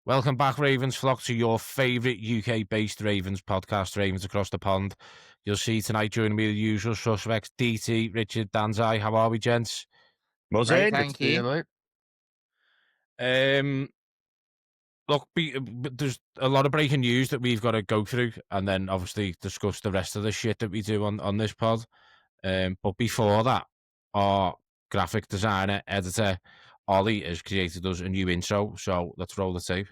Welcome back, Ravens flock, to your favourite UK-based Ravens podcast, Ravens Across the Pond. You'll see tonight joining me the usual suspects, DT, Richard, Danzai. How are we, gents? Great, Thank you. mate. Look, there's a lot of breaking news that we've got to go through, and then obviously discuss the rest of the shit that we do on this pod. But before that, our graphic designer, editor, Ollie, has created us a new intro, so let's roll the tape.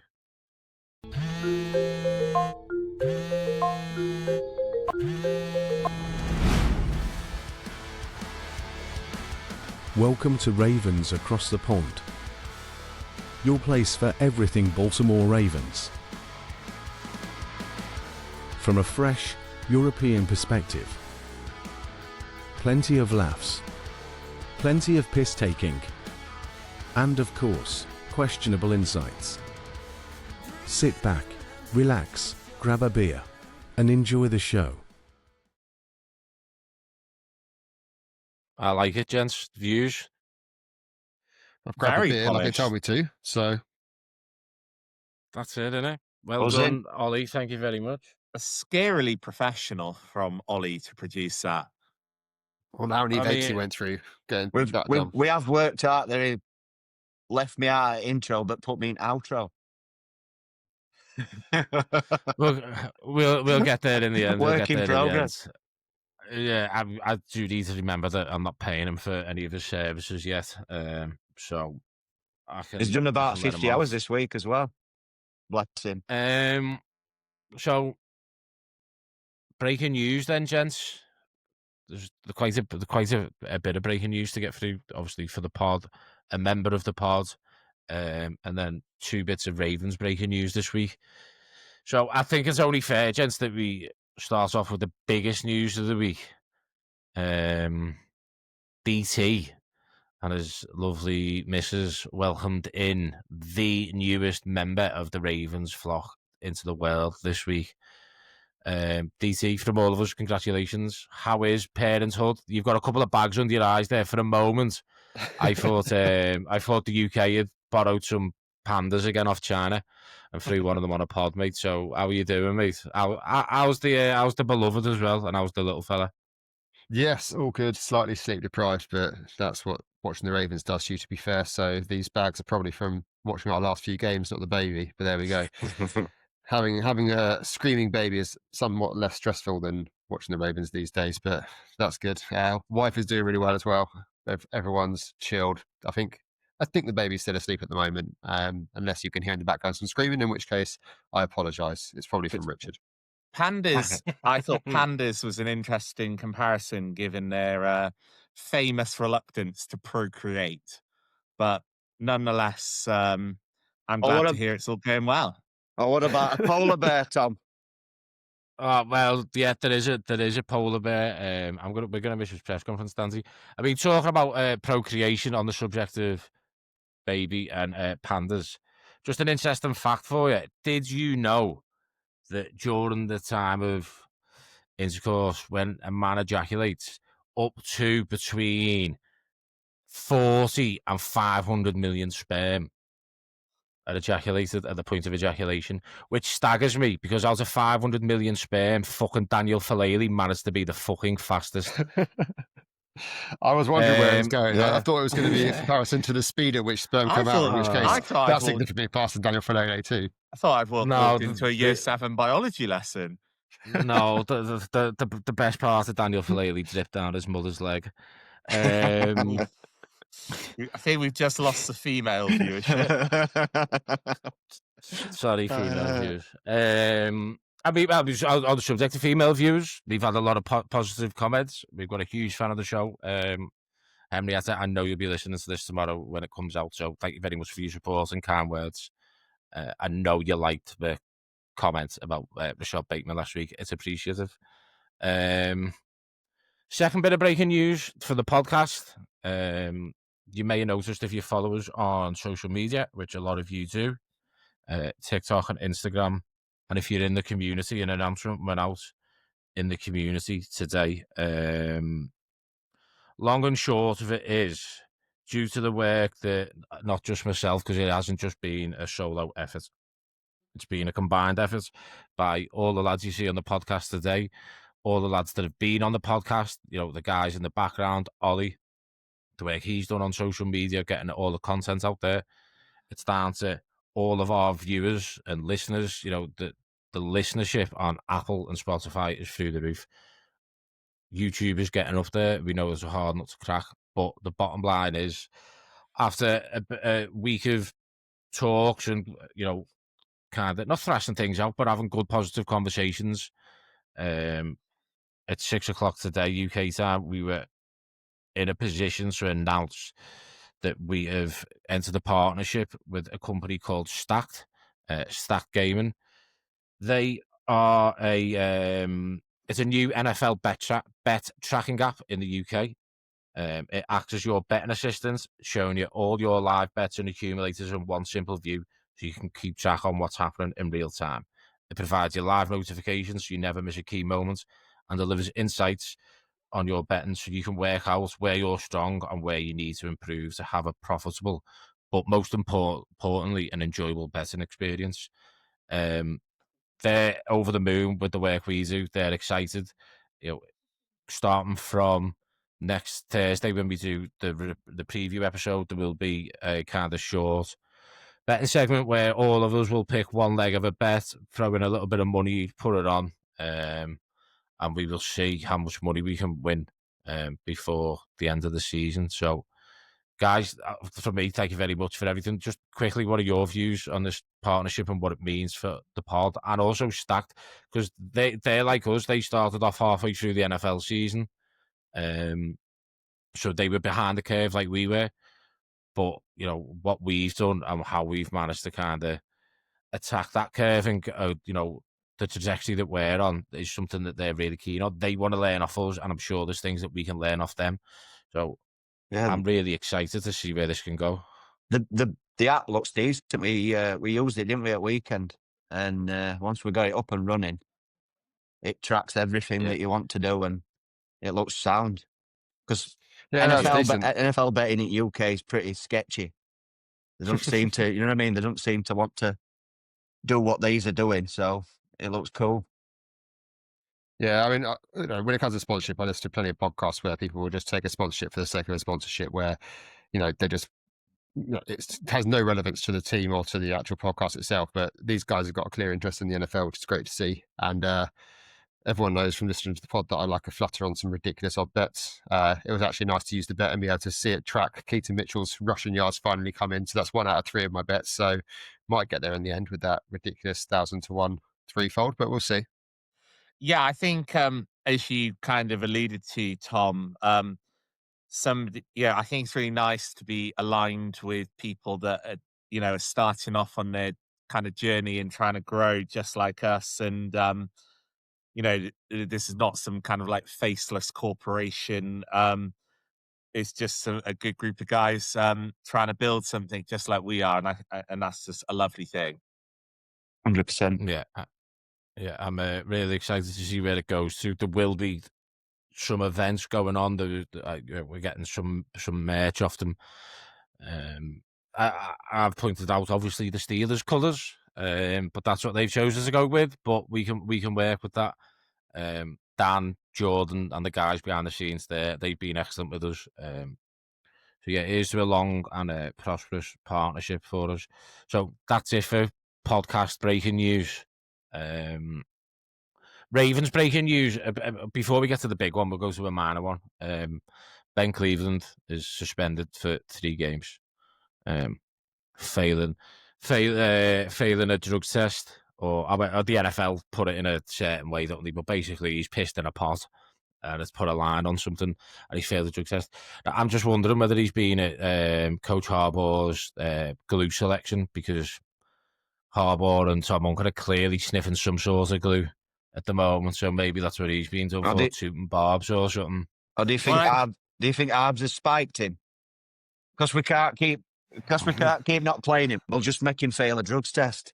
Welcome to Ravens Across the Pond, your place for everything Baltimore Ravens. From a fresh, European perspective. Plenty of laughs, plenty of piss-taking, and of course, questionable insights. Sit back, relax, grab a beer, and enjoy the show. I like it, gents. Views? I've grabbed Very a beer like they polished. told me to, so That's it, innit? Well Buzzing. done, Ollie. Thank you very much. Scarily professional from Ollie to produce that. on how many I events he mean, went through getting We've, that we done. we have worked out that he left me out of intro but put me in outro. We'll get there in the end. Work in progress. Yeah, I do need to remember that I'm not paying him for any of his services yet. So I can. He's done I about can let 50 him hours off. this week as well. Bless him. So breaking news then, gents. There's quite a bit of breaking news to get through. Obviously for the pod, a member of the pod, and then 2 bits of Ravens breaking news this week. So I think it's only fair, gents, that we start off with the biggest news of the week. DT and his lovely missus welcomed in the newest member of the Ravens flock into the world this week. DT, from all of us, congratulations. How is parenthood? You've got a couple of bags under your eyes there. For a moment, I thought the UK had borrowed some pandas again off China and threw one of them on a pod, mate. So how are you doing, mate? How's the beloved as well, and how's the little fella? Yes, all good. Slightly sleep deprived, but that's what watching the Ravens does to you, to be fair. So these bags are probably from watching our last few games, not the baby. But there we go. having a screaming baby is somewhat less stressful than watching the Ravens these days, but that's good. Wife is doing really well as well. Everyone's chilled. I think the baby's still asleep at the moment, unless you can hear in the background some screaming, in which case I apologise. It's probably from Richard. Pandas, I thought pandas was an interesting comparison given their famous reluctance to procreate. But nonetheless, I'm glad what to hear it's all going well. Oh, what about a polar bear, Tom? Well, yeah, there is a polar bear. We're gonna miss his press conference, Danzy. I mean, talking about procreation on the subject of baby and pandas. Just an interesting fact for you. Did you know that during the time of intercourse, when a man ejaculates, up to between 40 and 500 million sperm are ejaculated at the point of ejaculation, which staggers me because out of 500 million sperm, fucking Daniel Falele managed to be the fucking fastest. I was wondering where it was going. yeah. I thought it was going to be a comparison to the speed at which sperm come out, in which case I thought I'd that's walked- significantly faster than Daniel Falele too. I thought I'd walked No, into a year 7 biology lesson. No, the best part of Daniel Falele dripped down his mother's leg. Um, I think we've just lost the female viewership. Sorry, female viewers. I mean, on the subject of female viewers, we've had a lot of positive comments. We've got a huge fan of the show. Henrietta, I know you'll be listening to this tomorrow when it comes out, so thank you very much for your support and kind words. I know you liked the comment about Rashad Bateman last week. It's appreciative. Second bit of breaking news for the podcast. You may have noticed if you follow us on social media, which a lot of you do, TikTok and Instagram, and if you're in the community, an announcement went out in the community today. Long and short of it is, due to the work that not just myself, because it hasn't just been a solo effort, It's been a combined effort by all the lads you see on the podcast today, all the lads that have been on the podcast, you know, the guys in the background, Ollie, the work he's done on social media, getting all the content out there. It's down to all of our viewers and listeners. You know, the listenership on Apple and Spotify is through the roof. YouTube is getting up there. We know it's a hard nut to crack, but the bottom line is, after a week of talks and, you know, kind of not thrashing things out, but having good positive conversations, at 6 o'clock today UK time, we were in a position to announce that we have entered a partnership with a company called Stacked Gaming. They are it's a new NFL bet tracking app in the UK. It acts as your betting assistant, showing you all your live bets and accumulators in one simple view, so you can keep track on what's happening in real time. It provides you live notifications so you never miss a key moment, and delivers insights on your betting so you can work out where you're strong and where you need to improve to have a profitable, but most importantly, an enjoyable betting experience. They're over the moon with the work we do. They're excited. You know, starting from next Thursday when we do the preview episode, there will be a kind of short betting segment where all of us will pick one leg of a bet, throw in a little bit of money, put it on, and we will see how much money we can win before the end of the season. So, guys, for me, thank you very much for everything. Just quickly, what are your views on this partnership and what it means for the pod, and also Stacked? Because they're like us. They started off halfway through the NFL season. So they were behind the curve like we were. But, you know, what we've done and how we've managed to kind of attack that curve and, you know, the trajectory that we're on is something that they're really keen on. They want to learn off us, and I'm sure there's things that we can learn off them. So Yeah, I'm really excited to see where this can go. the app looks decent. We used it, didn't we, at weekend? And once we got it up and running, it tracks everything Yeah. that you want to do, and it looks sound. Because Yeah, no, it's decent. NFL betting in UK is pretty sketchy. They don't seem to, you know what I mean? They don't seem to want to do what these are doing. So it looks cool. Yeah, I mean, you know, when it comes to sponsorship, I listen to plenty of podcasts where people will just take a sponsorship for the sake of a sponsorship, where, you know, they just, you know, it has no relevance to the team or to the actual podcast itself. But these guys have got a clear interest in the NFL, which is great to see. And everyone knows from listening to the pod that I like a flutter on some ridiculous odd bets. It was actually nice to use the bet and be able to see it track Keaton Mitchell's rushing yards finally come in. So that's 1 out of 3 of my bets. So might get there in the end with that ridiculous 1,000 to 1 threefold, but we'll see. Yeah, I think as you kind of alluded to, Tom, I think it's really nice to be aligned with people that are, you know, are starting off on their kind of journey and trying to grow just like us. And you know, this is not some kind of like faceless corporation. It's just a good group of guys trying to build something just like we are, and that's just a lovely thing. 100%. Yeah, I'm really excited to see where it goes to. There will be some events going on. We're getting some merch off them. I've pointed out, obviously, the Steelers colours, but that's what they've chosen to go with. But we can work with that. Dan, Jordan, and the guys behind the scenes there, they've been excellent with us. So yeah, here's to a long and prosperous partnership for us. So that's it for podcast breaking news. Ravens breaking news. Before we get to the big one, we'll go to a minor one. Ben Cleveland is suspended for 3 games. Failing a drug test, or the NFL put it in a certain way, don't they? But basically, he's pissed in a pot and it's put a line on something, and he failed the drug test. Now, I'm just wondering whether he's been at Coach Harbaugh's glue selection, because Harbaugh and Tom Uncle are clearly sniffing some sort of glue at the moment, so maybe that's what he's been done for, tooting barbs or something. Or do you think Arbs has spiked him? Because we can't keep not playing him. We'll just make him fail a drugs test.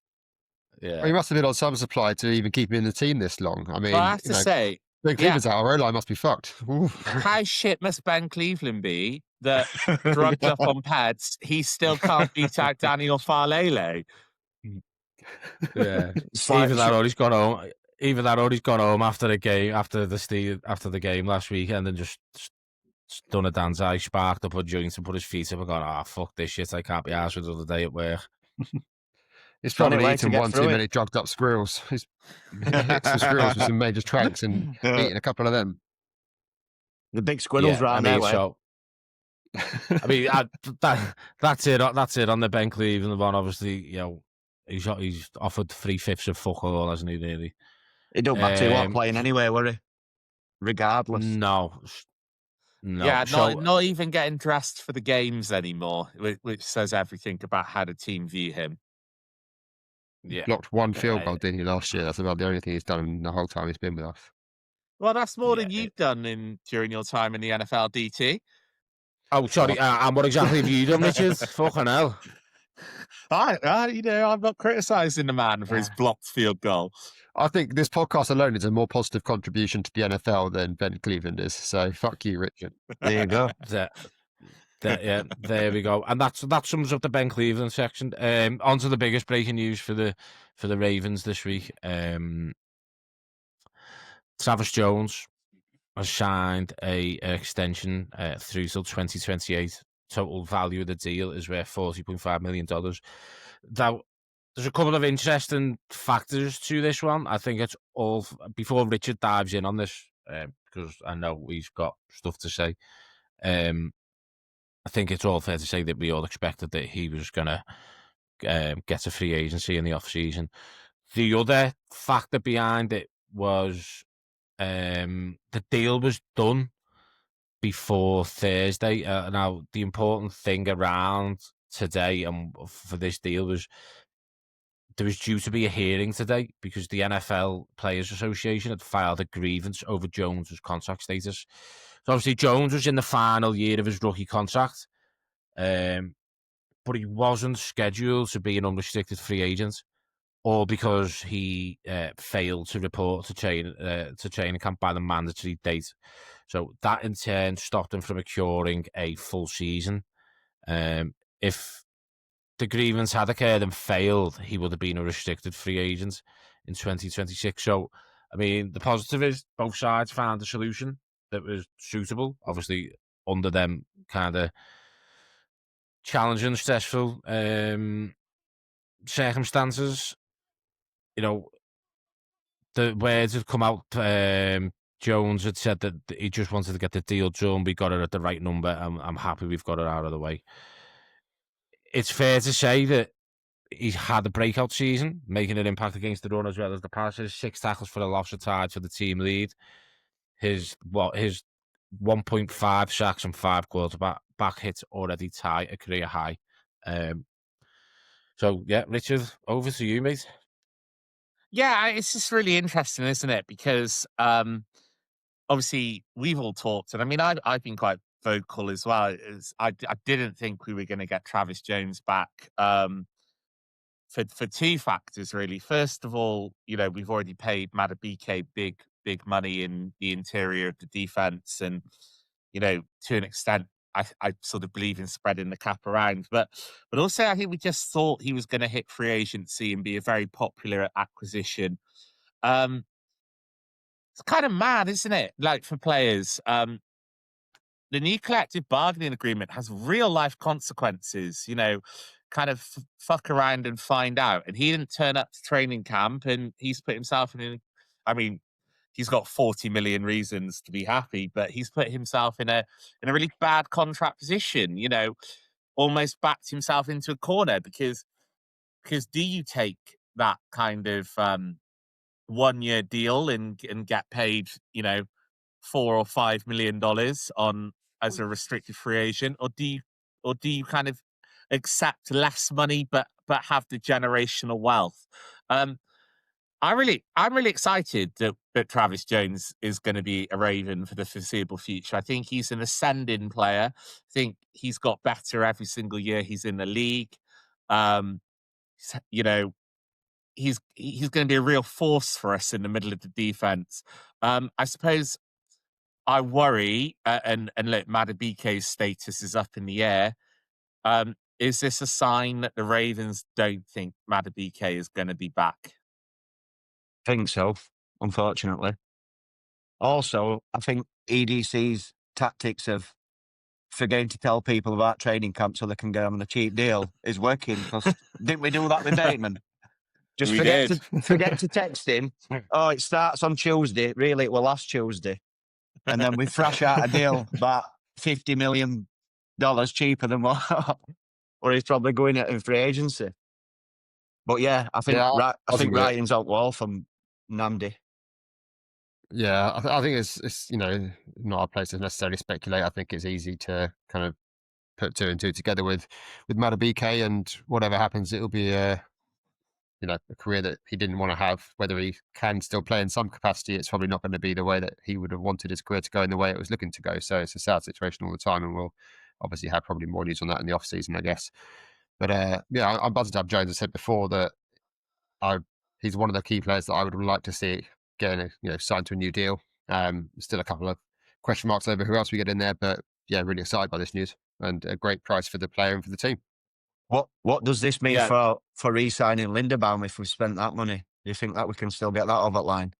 Yeah, Well, he must have been on some supply to even keep him in the team this long. I mean, Well, I have to say, Ben Cleveland's out, our O-line must be fucked. how shit must Ben Cleveland be that drugged up on pads, he still can't beat out Daniel Farlele? Yeah. It's like, Either that or he's gone home. Either that or he's gone home after the game, after the game last weekend, and just done a dance. I sparked up a joint and put his feet up and gone, "Ah, fuck this shit. I can't be arsed with another day at work." He's it's the only probably way to eaten get one through too it. many drugged up squirrels. He's hit some squirrels with some major tranks and eaten a couple of them. The big squirrels Yeah, I round mean, there, way. so I mean, that's it. That's it on the Ben Cleveland one. Obviously, you know, he's offered 3/5 of fuck all, hasn't he? Really? It don't matter. He wasn't Um, playing anyway, were he? Regardless. no, Yeah, no. not even getting dressed for the games anymore, which says everything about how the team view him. Yeah, Blocked one field uh, goal, didn't he, last year? That's about the only thing he's done in the whole time he's been with us. Well, that's more Yeah, than you've done during your time in the NFL, DT. Oh, sorry. And what exactly have you done, Richard? Fucking hell. You know, I'm not criticising the man for his blocked field goal. I think this podcast alone is a more positive contribution to the NFL than Ben Cleveland is. So fuck you, Richard. There you go. Yeah, there we go. And that sums up the Ben Cleveland section. On to the biggest breaking news for the Ravens this week. Travis Jones has signed an extension through till 2028. Total value of the deal is worth $40.5 million. Now, there's a couple of interesting factors to this one. I think it's all before Richard dives in on this, because I know he's got stuff to say. I think it's all fair to say that we all expected that he was going to get a free agency in the off season. The other factor behind it was the deal was done before Thursday. Now, the important thing around today and for this deal was there was due to be a hearing today because the NFL Players Association had filed a grievance over Jones's contract status. So obviously Jones was in the final year of his rookie contract, but he wasn't scheduled to be an unrestricted free agent, all because he failed to report to training camp by the mandatory date. So that in turn stopped him from accruing a full season. If the grievance had occurred and failed, he would have been a restricted free agent in 2026. So, I mean, the positive is both sides found a solution that was suitable, obviously under them kind of challenging, stressful circumstances. You know, the words had come out. Jones had said that he just wanted to get the deal done. We got it at the right number. I'm happy we've got it out of the way. It's fair to say that he had a breakout season, making an impact against the run as well as the passes. 6 tackles for a loss are tied for the team lead. His 1.5 sacks and 5 quarterback hits already tie a career high. So yeah, Richard, over to you, mate. Yeah, it's just really interesting, isn't it? Because obviously we've all talked, and I mean, I've been quite vocal as well. I didn't think we were going to get Travis Jones back for 2 factors, really. First of all, you know, we've already paid Madubuike big money in the interior of the defense, and you know, to an extent, I sort of believe in spreading the cap around, but also I think we just thought he was going to hit free agency and be a very popular acquisition. It's kind of mad, isn't it? Like for players, the new collective bargaining agreement has real life consequences. You know, kind of fuck around and find out. And he didn't turn up to training camp, and he's put himself in. I mean, he's got 40 million reasons to be happy, but he's put himself in a really bad contract position. You know, almost backed himself into a corner because do you take that kind of 1-year deal and get paid, you know, $4 or $5 million on as a restricted free agent, or do you kind of accept less money but have the generational wealth? I'm really excited that Travis Jones is going to be a Raven for the foreseeable future. I think he's an ascending player. I think he's got better every single year he's in the league. You know, he's going to be a real force for us in the middle of the defense. I suppose I worry, and look, Madubuike's status is up in the air. Is this a sign that the Ravens don't think Madubuike is going to be back? Think so, unfortunately. Also, I think EDC's tactics of forgetting to tell people about training camp so they can get them on a cheap deal is working, because didn't we do that with Bateman? Just We forget did. to text him. Oh, it starts on Tuesday. Really, it was last Tuesday. And then we thrash out a deal about $50 million cheaper than what or he's probably going at in free agency. But yeah, I think Yeah, I think think that- writing's out wall from Namdi. Yeah, I think it's not our place to necessarily speculate. I think it's easy to kind of put two and two together with Madubuike, and whatever happens, it'll be a career that he didn't want to have. Whether he can still play in some capacity, it's probably not going to be the way that he would have wanted his career to go in the way it was looking to go. So it's a sad situation all the time, and we'll obviously have probably more news on that in the off season, I guess. But yeah, I'm buzzing to have Jones. I said before that he's one of the key players that I would like to see getting signed to a new deal. Still a couple of question marks over who else we get in there, but yeah, really excited by this news, and a great price for the player and for the team. What does this mean Yeah. for re-signing Linderbaum if we spent that money? Do you think that we can still get that over the line?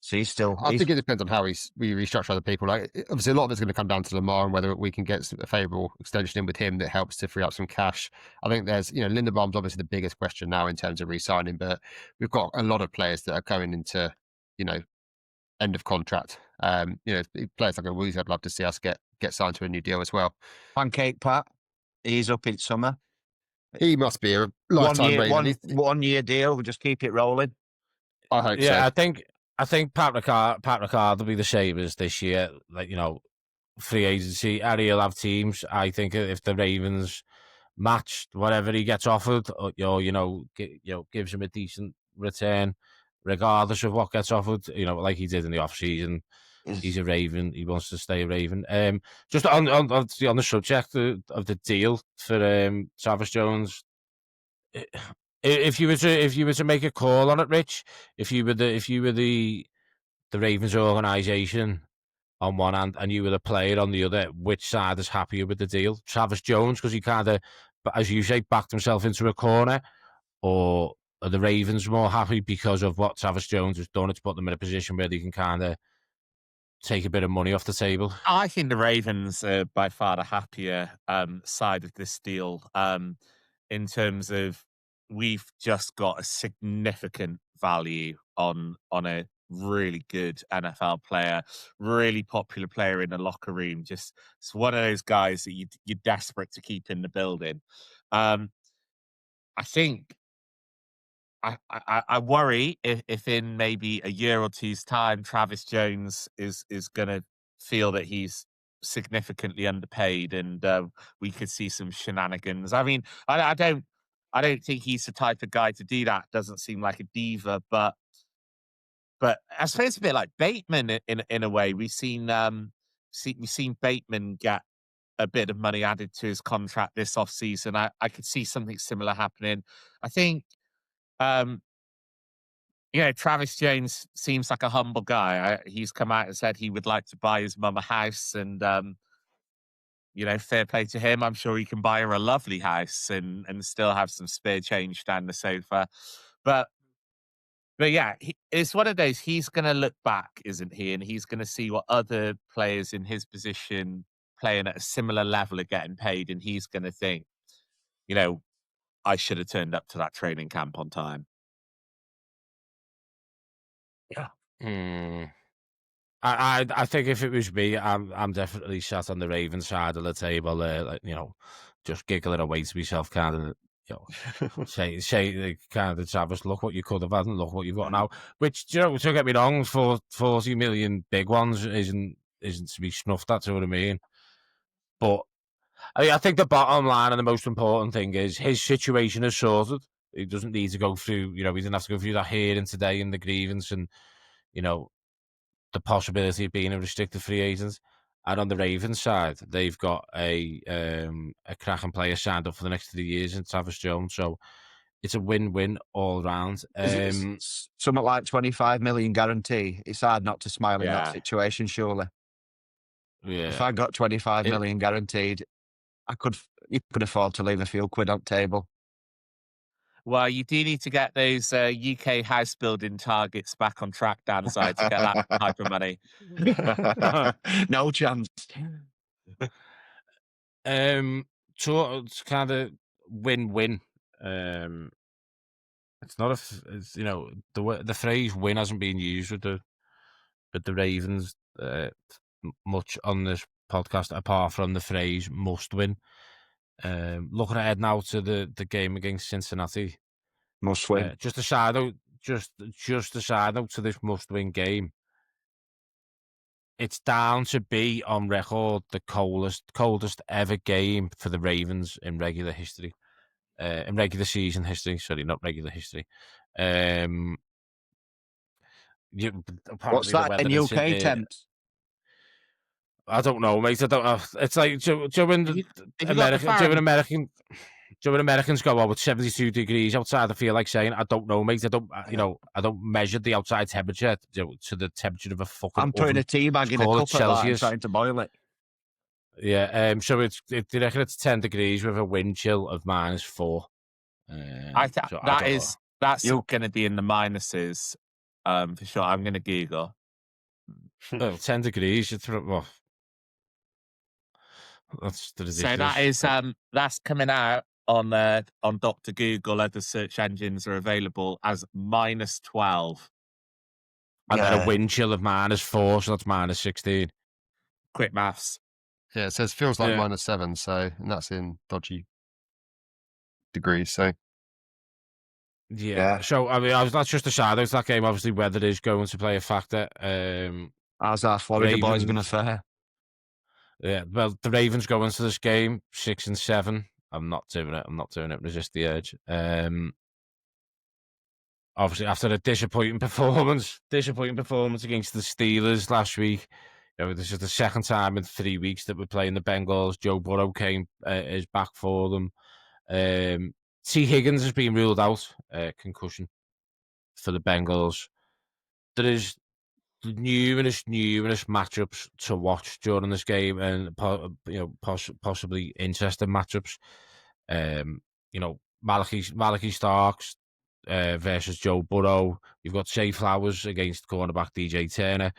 So he's I think it depends on how we restructure other people. Like, obviously, a lot of it's going to come down to Lamar and whether we can get a favourable extension in with him that helps to free up some cash. I think there's, Linderbaum's obviously the biggest question now in terms of re-signing, but we've got a lot of players that are going into, end of contract. Players like a Woozy, I'd love to see us get signed to a new deal as well. Pancake Pat, he's up in summer. He must be a lifetime Raven. 1 year deal. We'll just keep it rolling. I hope so. Yeah, I think Pat Ricard will be the same as this year. Like, free agency. He'll have teams. I think if the Ravens match whatever he gets offered, or gives him a decent return, regardless of what gets offered. Like he did in the off season. He's a Raven. He wants to stay a Raven. Just on the subject of the deal for Travis Jones. If you were to make a call on it, Rich, if you were the Ravens organization on one hand and you were the player on the other, which side is happier with the deal? Travis Jones, because he kind of, as you say, backed himself into a corner, or are the Ravens more happy because of what Travis Jones has done? It's put them in a position where they can kind of take a bit of money off the table. I think the Ravens are by far the happier side of this deal, in terms of we've just got a significant value on a really good NFL player, really popular player in the locker room. Just it's one of those guys that you're desperate to keep in the building. I think I worry if in maybe a year or two's time, Travis Jones is going to feel that he's significantly underpaid, and we could see some shenanigans. I mean, I don't think he's the type of guy to do that. Doesn't seem like a diva, but I suppose it's a bit like Bateman in a way. We've seen Bateman get a bit of money added to his contract this off season. I could see something similar happening. I think. Travis Jones seems like a humble guy. He's come out and said he would like to buy his mum a house, and fair play to him. I'm sure he can buy her a lovely house and still have some spare change down the sofa. But yeah, it's one of those. He's going to look back, isn't he? And he's going to see what other players in his position playing at a similar level are getting paid, and he's going to think, I should have turned up to that training camp on time. Yeah. I think if it was me, I'm definitely sat on the Ravens side of the table, just giggling away to myself, kind of, say kind of, Travis, look what you could have had and look what you've got now. Which, don't get me wrong, for 40 million big ones isn't to be snuffed at. You know what I mean? But I think the bottom line and the most important thing is his situation is sorted. He doesn't need to go through, he didn't have to go through that hearing today and the grievance and, the possibility of being a restricted free agent. And on the Ravens side, they've got a cracking player signed up for the next 3 years in Travis Jones. So it's a win-win all round. Something like 25 million guarantee. It's hard not to smile in that situation, surely. Yeah. If I got 25 million guaranteed, you could afford to leave a few quid on the table. Well, you do need to get those UK house building targets back on track, downside, to get that type of money. No chance. So it's kind of win-win. It's not it's, the phrase "win" hasn't been used with the Ravens much on this podcast, apart from the phrase "must win." Looking ahead now to the game against Cincinnati. Must win. Just a side note, just a side note to this must-win game. It's down to be on record the coldest ever game for the Ravens in regular history. In regular season history, sorry, not regular history. Apparently What's the that weather in UK temps? I don't know, mate. I don't know. It's like when Have you got the Americans go, "Oh, it's 72 degrees outside." I feel like saying, "I don't know, mate. I don't, I don't measure the outside temperature to the temperature of a fucking I'm putting oven. a tea bag in a Call cup it at that and Celsius." trying to boil it. Yeah. So they reckon it's 10 degrees with a wind chill of -4. That's going to be in the minuses for sure. I'm going to Google. 10 degrees. That's ridiculous. So that is that's coming out on Dr. Google. Other search engines are available as -12. And then a wind chill of -4, so that's -16. Quick maths. Yeah, it says feels like Yeah. -7, so and that's in dodgy degrees. So Yeah. So I mean, that's just a shadow. That game, obviously, weather is going to play a factor. How's our Florida boys going to Ravens- fare? Yeah. Well, the Ravens go into this game 6-7. I'm not doing it. Resist the urge. Obviously, after a disappointing performance against the Steelers last week. This is the second time in 3 weeks that we're playing the Bengals. Joe Burrow is back for them. T. Higgins has been ruled out, concussion for the Bengals. There is numerous matchups to watch during this game, and possibly interesting matchups. Malachi Starks versus Joe Burrow. You've got Shea Flowers against cornerback DJ Turner.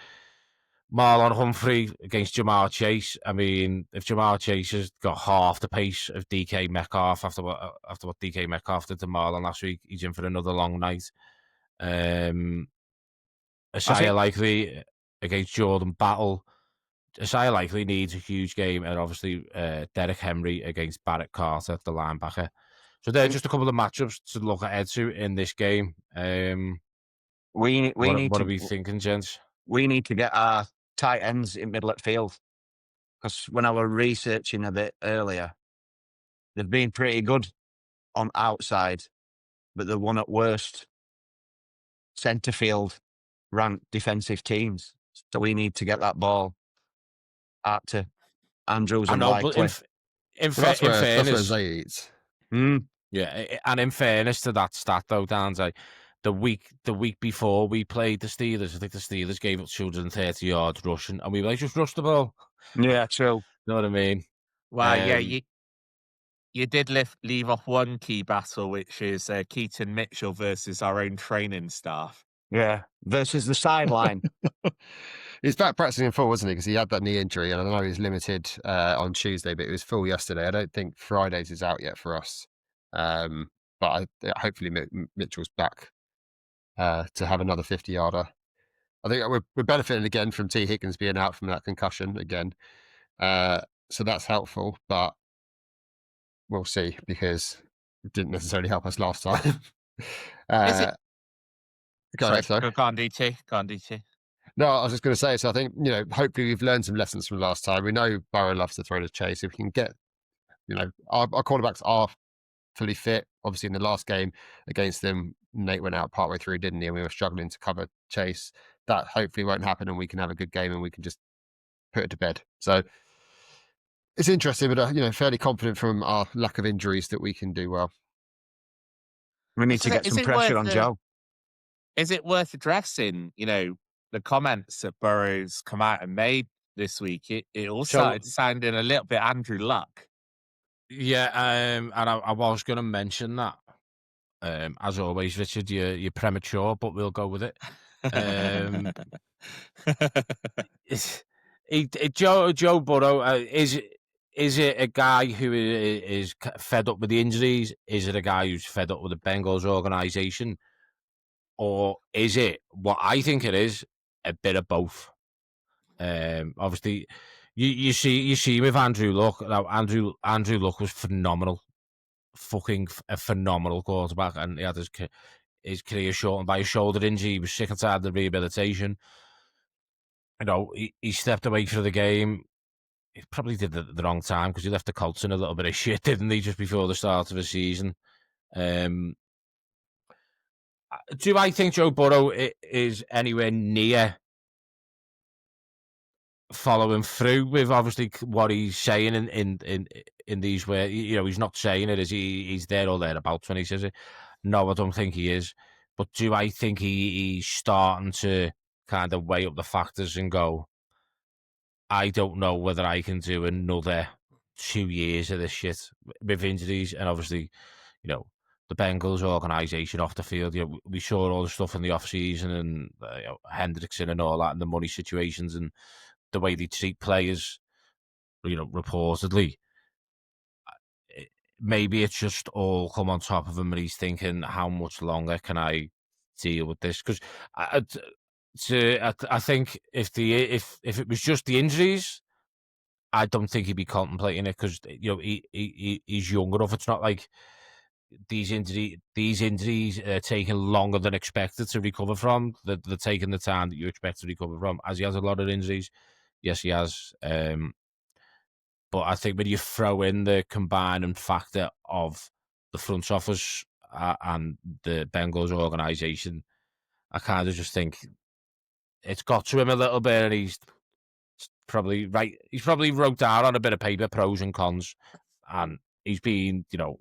Marlon Humphrey against Jamar Chase. I mean, if Jamar Chase has got half the pace of DK Metcalf after what DK Metcalf did to Marlon last week, he's in for another long night. Isaiah Likely against Jordan Battle. Isaiah Likely needs a huge game, and obviously Derek Henry against Barrett Carter, the linebacker. So they're just a couple of matchups to look ahead to in this game. What are we thinking, gents? We need to get our tight ends in middle at field, because when I was researching a bit earlier, they've been pretty good on outside, but they're one at worst centre field ranked defensive teams. So we need to get that ball out to Andrews and Likely. In that's where fairness, Zay eats. Yeah, and in fairness to that stat though, Dan's the week before we played the Steelers, I think the Steelers gave up 230 yards rushing, and we just rushed the ball. Yeah, true. You know what I mean? Well, yeah, you did leave off one key battle, which is Keaton Mitchell versus our own training staff. Yeah, versus the sideline. He's back practicing in full, wasn't he? Because he had that knee injury, and I know he's limited on Tuesday, but it was full yesterday. I don't think Fridays is out yet for us. But hopefully Mitchell's back to have another 50-yarder. I think we're benefiting again from T. Higgins being out from that concussion again. So that's helpful, but we'll see, because it didn't necessarily help us last time. Go on, DT. No, I was just going to say, so I think, hopefully we've learned some lessons from last time. We know Burrow loves to throw the chase. If we can get, our quarterbacks are fully fit. Obviously, in the last game against them, Nate went out partway through, didn't he? And we were struggling to cover Chase. That hopefully won't happen, and we can have a good game and we can just put it to bed. So it's interesting, but fairly confident from our lack of injuries that we can do well. We need to get some pressure on Joe. Is it worth addressing, the comments that Burrow's come out and made this week? It all started sounding a little bit Andrew Luck. Yeah, and I was going to mention that. As always, Richard, you're premature, but we'll go with it. Um, Joe Burrow, is it a guy who is fed up with the injuries? Is it a guy who's fed up with the Bengals organization? Or is it what I think it is, a bit of both? Obviously, you see with Andrew Luck. Now, Andrew Luck was phenomenal, a phenomenal quarterback, and he had his career shortened by a shoulder injury. He was sick and tired of the rehabilitation. You know, he stepped away from the game. He probably did it at the wrong time because he left the Colts in a little bit of shit, didn't he, just before the start of the season? Um, do I think Joe Burrow is anywhere near following through with obviously what he's saying in these ways? You know, he's not saying it, is he? He's there or thereabouts when he says it. No, I don't think he is. But do I think he's starting to kind of weigh up the factors and go, I don't know whether I can do another 2 years of this shit with injuries, and obviously, you know, the Bengals organisation off the field. You know, we saw all the stuff in the off season and Hendrickson and all that, and the money situations and the way they treat players. You know, reportedly, maybe it's just all come on top of him, and he's thinking, how much longer can I deal with this? Because I think if it was just the injuries, I don't think he'd be contemplating it because you know he's young enough. It's not like these injuries are taking longer than expected to recover from. They're taking the time that you expect to recover from. As he has a lot of injuries, yes, he has. But I think when you throw in the combining factor of the front office and the Bengals organisation, I kind of just think it's got to him a little bit, and he's probably right. He's probably wrote down on a bit of paper pros and cons, and he's been, you know,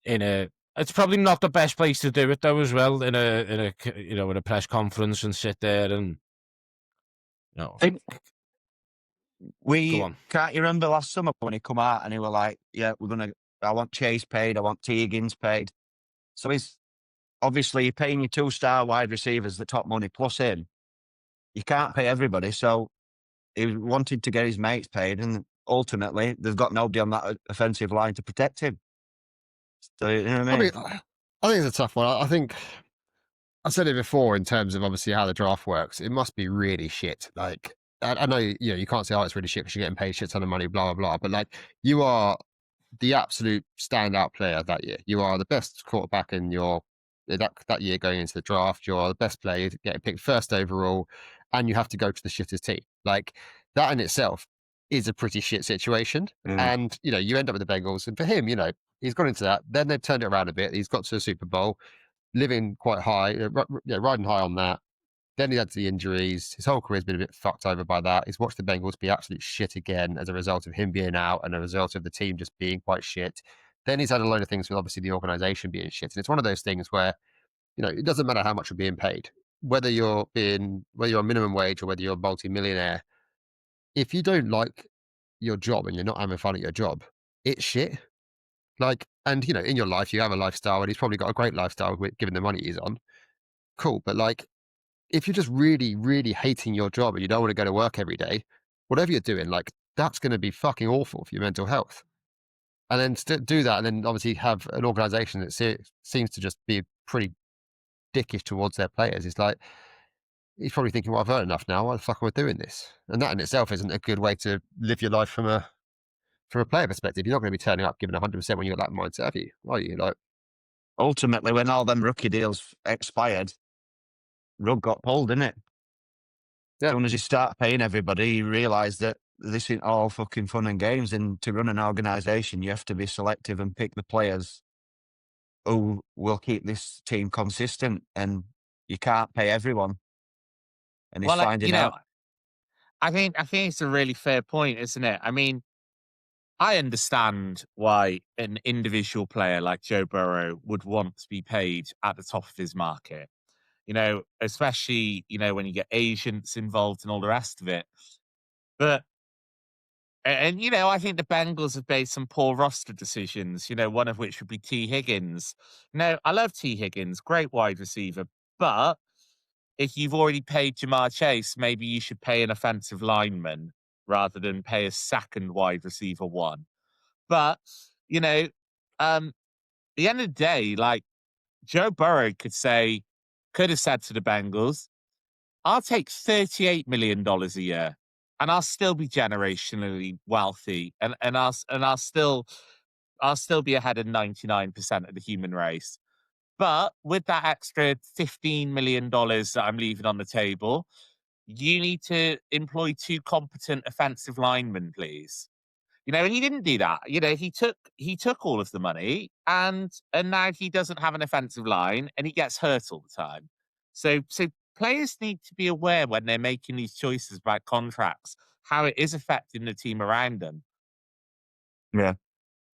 in a. It's probably not the best place to do it though, as well, in a press conference and sit there and, you know, Think go on. can't you remember last summer when he come out and he were like, yeah, I want Chase paid, I want T. Higgins paid. So he's obviously you're paying your 2-star wide receivers the top money plus him. You can't pay everybody. So he wanted to get his mates paid, and ultimately they've got nobody on that offensive line to protect him. So you know what I I mean? mean, I think it's a tough one. I think I said it before in terms of obviously how the draft works. It must be really shit. Like, I know, you can't say, oh, it's really shit because you're getting paid a shit ton of money, blah, blah, blah. But like, you are the absolute standout player that year. You are the best quarterback in that year going into the draft. You're the best player getting picked first overall, and you have to go to the shittest team. Like, that in itself is a pretty shit situation. And, you end up with the Bengals. And for him, he's gone into that. Then they've turned it around a bit. He's got to the Super Bowl, living quite high, riding high on that. Then he had the injuries. His whole career's been a bit fucked over by that. He's watched the Bengals be absolute shit again as a result of him being out and a result of the team just being quite shit. Then he's had a load of things with obviously the organization being shit. And it's one of those things where, it doesn't matter how much you're being paid, whether you're on minimum wage or whether you're a multi-millionaire. If you don't like your job and you're not having fun at your job, it's shit. Like, and in your life, you have a lifestyle, and he's probably got a great lifestyle given the money he's on. Cool. But like, if you're just really, really hating your job and you don't want to go to work every day, whatever you're doing, like, that's going to be fucking awful for your mental health. And then do that, and then obviously have an organization that seems to just be pretty dickish towards their players. It's like, he's probably thinking, well, I've earned enough now. Why the fuck am I doing this? And that in itself isn't a good way to live your life from a player perspective. You're not going to be turning up giving 100% when you've got that mindset, have you? Are you? Like, Ultimately, when all them rookie deals expired, rug got pulled, didn't it? Yeah. As soon as you start paying everybody, you realise that this ain't all fucking fun and games. And to run an organisation, you have to be selective and pick the players who will keep this team consistent. And you can't pay everyone. And he's Well, finding out. I think it's a really fair point, isn't it? I mean, I understand why an individual player like Joe Burrow would want to be paid at the top of his market. Especially, when you get agents involved and all the rest of it. But And, you know, I think the Bengals have made some poor roster decisions, you know, one of which would be T. Higgins. No, I love T. Higgins, great wide receiver. But if you've already paid Jamar Chase, maybe you should pay an offensive lineman rather than pay a second wide receiver one. But, you know, at the end of the day, like Joe Burrow could have said to the Bengals, I'll take $38 million a year and I'll still be generationally wealthy and I'll still be ahead of 99% of the human race. But with that extra $15 million that I'm leaving on the table, you need to employ 2 competent offensive linemen, please. You know, and he didn't do that. You know, he took all of the money and now he doesn't have an offensive line and he gets hurt all the time. So players need to be aware when they're making these choices about contracts, how it is affecting the team around them. Yeah.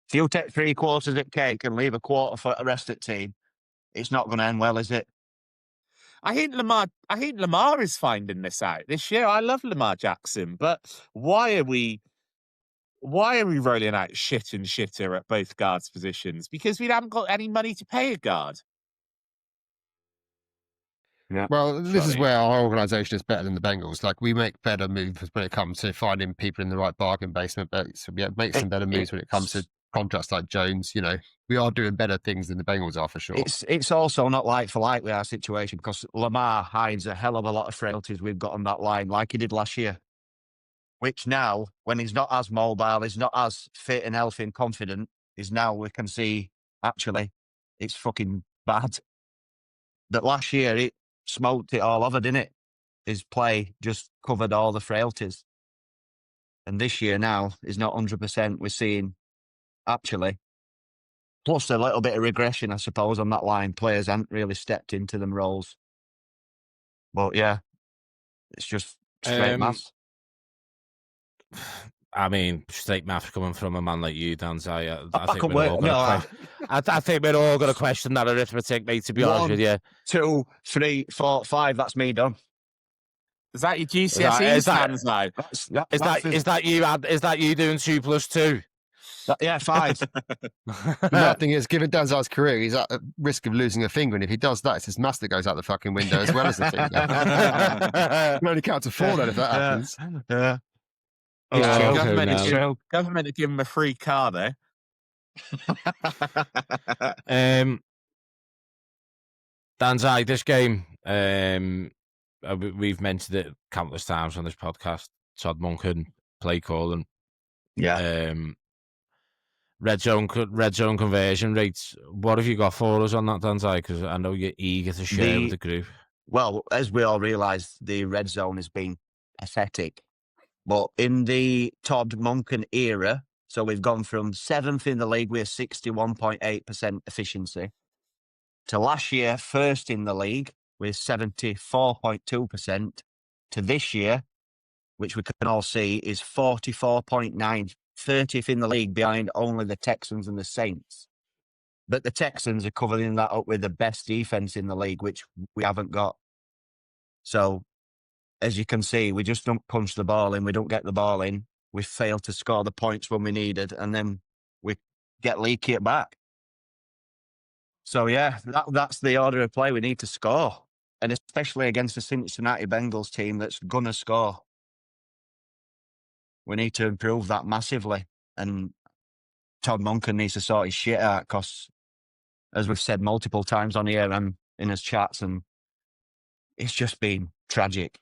If you take 3/4 at cake and leave a quarter for the rest of the team, it's not going to end well, is it? I think Lamar is finding this out this year. I love Lamar Jackson, but why are we rolling out shit and shitter at both guards positions? Because we haven't got any money to pay a guard. Yeah. Well, this is Sorry. where our organisation is better than the Bengals. Like, we make better moves when it comes to finding people in the right bargain basement. But we make some better moves when it comes to contracts like Jones. You know, we are doing better things than the Bengals are for sure. It's also not like for like with our situation because Lamar hides a hell of a lot of frailties we've got on that line, like he did last year. Which now, when he's not as mobile, he's not as fit and healthy and confident, is now we can see actually it's fucking bad. That last year it smoked it all over, didn't it? His play just covered all the frailties. And this year now is not 100%. We're seeing actually, plus a little bit of regression, I suppose, on that line. Players haven't really stepped into them roles. But yeah, it's just straight maths. I mean, straight maths coming from a man like you, Danzai. I think can we're all work. going to No, question. I think we're all going to question that arithmetic, mate. To be honest with you, 2, 3, 4, 5. That's me done. Is that your is GCSEs that- fans now? is that you doing 2 + 2? Yeah, 5. The mad thing is, given Danzai's career, he's at risk of losing a finger. And if he does that, it's his maths that goes out the fucking window as well as the finger. You can only count to 4 then if that happens. Yeah. Yeah, Government have given him a free car there. Danzai, this game, we've mentioned it countless times on this podcast. Todd Monken play calling. Yeah. Red zone conversion rates. What have you got for us on that, Danzai? Because I know you're eager to share with the group. Well, as we all realise, the red zone has been pathetic. But in the Todd Monken era, so we've gone from 7th in the league with 61.8% efficiency to last year, 1st in the league with 74.2% to this year, which we can all see is 44.9%, 30th in the league behind only the Texans and the Saints. But the Texans are covering that up with the best defense in the league, which we haven't got. So, as you can see, we just don't punch the ball in. We don't get the ball in. We fail to score the points when we needed, and then we get leaky at back. So, yeah, that's the order of play. We need to score, and especially against the Cincinnati Bengals team that's going to score. We need to improve that massively, and Todd Monken needs to sort his shit out because, as we've said multiple times on here and in his chats, and it's just been tragic.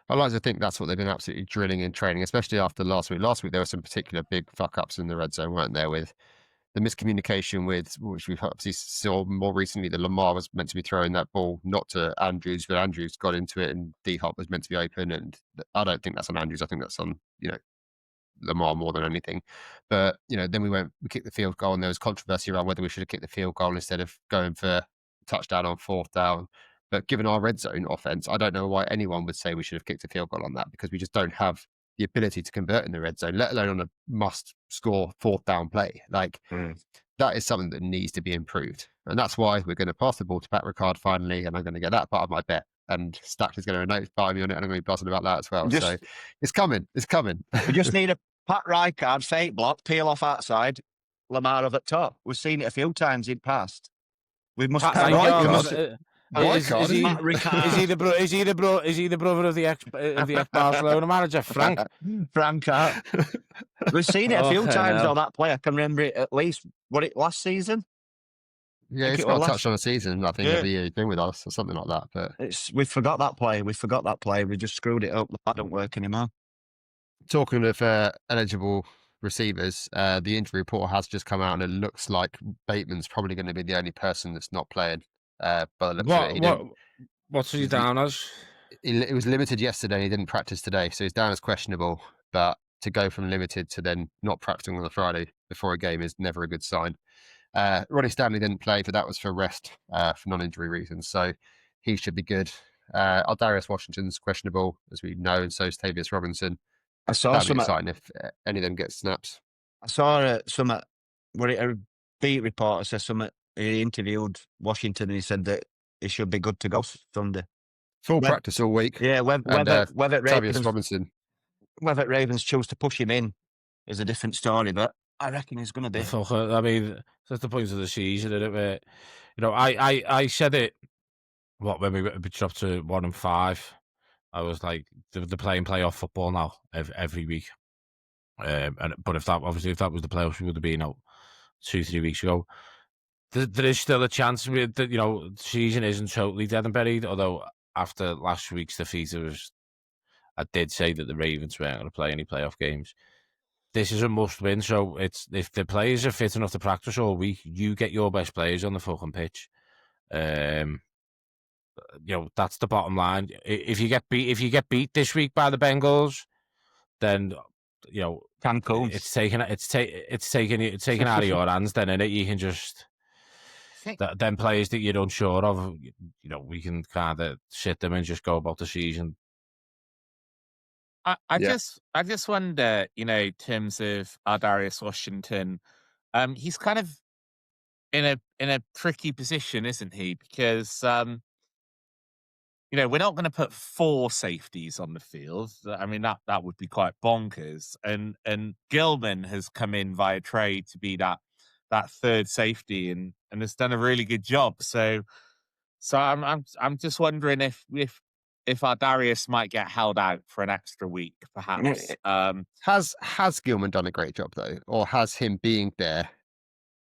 I like to think that's what they've been absolutely drilling in training, especially after last week. Last week, there were some particular big fuck-ups in the red zone, weren't there, with the miscommunication with, which we've obviously saw more recently, that Lamar was meant to be throwing that ball not to Andrews, but Andrews got into it and D-Hop was meant to be open. And I don't think that's on Andrews. I think that's on, Lamar more than anything. But, then we kicked the field goal and there was controversy around whether we should have kicked the field goal instead of going for a touchdown on 4th down. But given our red zone offense, I don't know why anyone would say we should have kicked a field goal on that, because we just don't have the ability to convert in the red zone, let alone on a must-score 4th down play. That is something that needs to be improved. And that's why we're going to pass the ball to Pat Ricard finally, and I'm going to get that part of my bet and Stack is going to notify me on it, and I'm going to be buzzing about that as well. Just- So it's coming. It's coming. We just need a Pat Rijkaard fake block, peel off outside, Lamar over the top. We've seen it a few times in past. We must Pat Pat Rijkaard, Rijkaard. Rijkaard, is he Pat Rijkaard. the brother of the ex Barcelona manager Frank? Frank Hart. We've seen it a few Okay, times now. on that play. I can remember it at least, last season? Yeah, think it's it got was touched on a season, I think, Yeah. every year he's been with us or something like that. But We forgot that play. We just screwed it up. That don't work anymore. talking of eligible receivers, the injury report has just come out, and it looks like Bateman's probably going to be the only person that's not playing. By the looks of it, What's he he's- down as? it was limited yesterday. And he didn't practice today, so he's down as questionable. But to go from limited to then not practicing on the Friday before a game is never a good sign. Ronnie Stanley didn't play, but that was for rest, for non-injury reasons, so he should be good. Darius Washington's questionable, as we know, and so is Tavius Robinson. I saw That'd be some. exciting if any of them get snaps. I saw some. A beat reporter says some. He interviewed Washington and he said that he should be good to go Sunday. Full Well, practice all week. Yeah, And, whether Tavius Robinson. Ravens choose to push him in is a different story, but I reckon he's going to be. I mean, that's the point of the season, isn't it? I said it. When we dropped to 1-5, I was like, they're playing playoff football now every week. But if that was the playoffs, we would have been out 2-3 weeks ago. There is still a chance that the season isn't totally dead and buried. Although after last week's defeat, I did say that the Ravens weren't going to play any playoff games. This is a must-win. So it's if the players are fit enough to practice all week, you get your best players on the fucking pitch. That's the bottom line. If you get beat this week by the Bengals, then Cancun. it's taken out of your hands. Then innit? You can just them players that you're unsure of. We can kind of sit them and just go about the season. I just wonder, in terms of our Darius Washington, he's kind of in a tricky position, isn't he? Because we're not going to put 4 safeties on the field. I mean, that would be quite bonkers. And Gilman has come in via trade to be that third safety and has done a really good job. So I'm just wondering if our Darius might get held out for an extra week, perhaps. Has Gilman done a great job though, or has him being there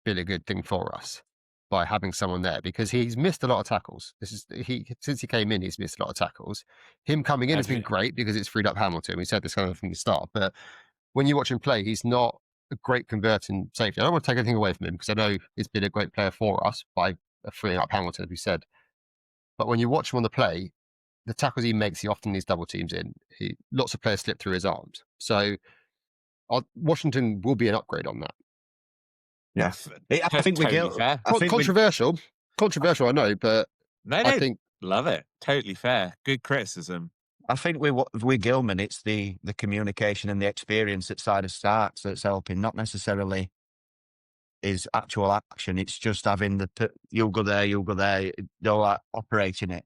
been a good thing for us by having someone there? Because he's missed a lot of tackles. Since he came in, he's missed a lot of tackles. Him coming in has been great because it's freed up Hamilton. We said this kind of from the start, but when you watch him play, he's not a great converting safety. I don't want to take anything away from him because I know he's been a great player for us by freeing up Hamilton, as we said. But when you watch him on the play, the tackles he makes, he often needs double teams in. Lots of players slip through his arms. So Washington will be an upgrade on that. Yeah, I think Controversial, I know, but I think love it. Totally fair. Good criticism. I think with Gilman, it's the communication and the experience at side of Starks that's helping, not necessarily his actual action. It's just having you'll go there, they're operating it,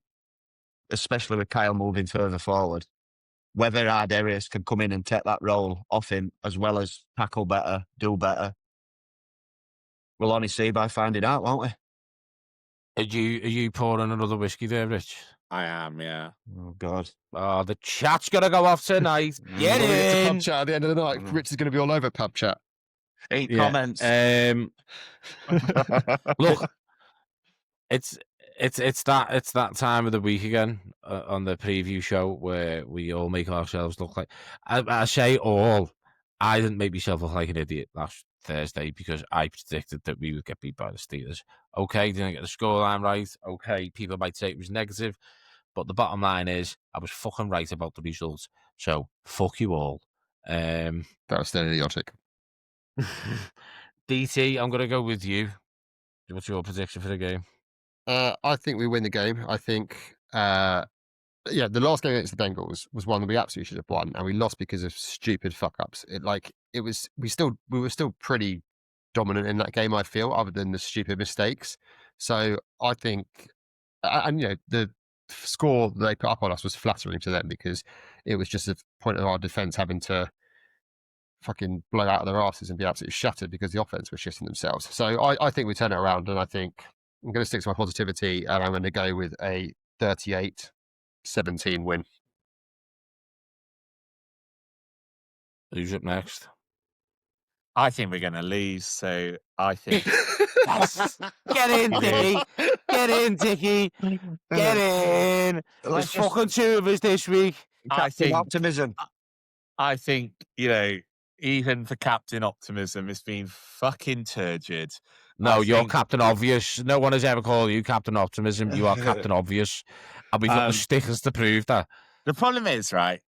especially with Kyle moving further forward. Whether our Darius can come in and take that role off him, as well as tackle better, do better, we'll only see by finding out, won't we? Are you pouring another whiskey there, Rich? I am, yeah. Oh, God. Oh, the chat's going to go off tonight. Get it's a in. pub chat at the end of the night. Rich is going to be all over pub chat. 8 comments. Look, it's that time of the week again on the preview show where we all make ourselves look like. I say all. I didn't make myself look like an idiot last Thursday because I predicted that we would get beat by the Steelers. Okay, didn't get the scoreline right. Okay, people might say it was negative, but the bottom line is I was fucking right about the results. So fuck you all. That was still idiotic. DT, I'm gonna go with you. What's your prediction for the game? I think we win the game. I think, the last game against the Bengals was one that we absolutely should have won, and we lost because of stupid fuck ups. We were still pretty dominant in that game. I feel, other than the stupid mistakes. So I think, and the score they put up on us was flattering to them because it was just a point of our defence having to fucking blow out of their asses and be absolutely shattered because the offense was shitting themselves. So I think we turn it around, and I think I'm going to stick to my positivity, and I'm going to go with a 38-17 win. Who's up next? I think we're going to lose, so I think Yes! Get in, Dicky! Get in, Dicky! Get in! There's Let's just fucking two of us this week. I captain think optimism. I think, you know, even for Captain Optimism, it's been fucking turgid. No, I you're think- Captain Obvious. No one has ever called you Captain Optimism. You are Captain Obvious. And we've got the stickers to prove that. The problem is, right,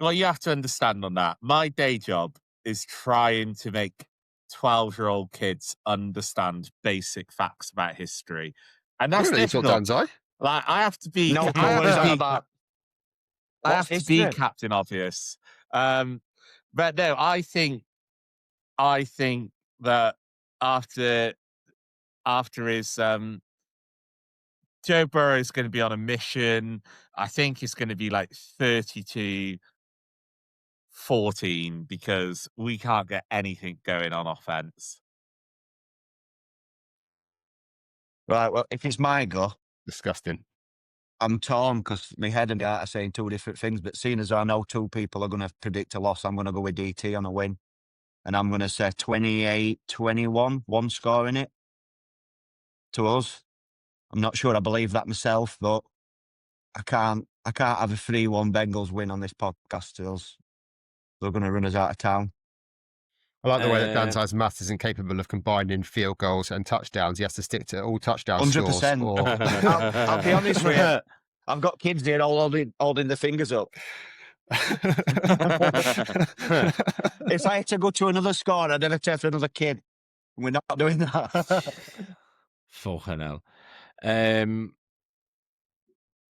well, you have to understand on that. My day job is trying to make 12-year-old kids understand basic facts about history. And that's Really, difficult. Dan's eye. Like, I have to be... No I clue have what to he's on be- about. I have What's to be history? Captain Obvious. But no, I think that after his Joe Burrow is going to be on a mission. I think it's going to be like 32-14 because we can't get anything going on offense. Right, well, if it's my go, Disgusting. I'm torn because my head and heart are saying two different things. But seeing as I know two people are going to predict a loss, I'm going to go with DT on a win. And I'm going to say 28-21, one score in it to us. I'm not sure I believe that myself, but I can't have a 3-1 Bengals win on this podcast to us. They're going to run us out of town. I like the way that Dan's eye's maths isn't capable of combining field goals and touchdowns. He has to stick to all touchdown scores. 100%. Or... I'll be honest with you. I've got kids here all holding their fingers up. If I had to go to another score, I'd never take for another kid. We're not doing that. Fucking hell.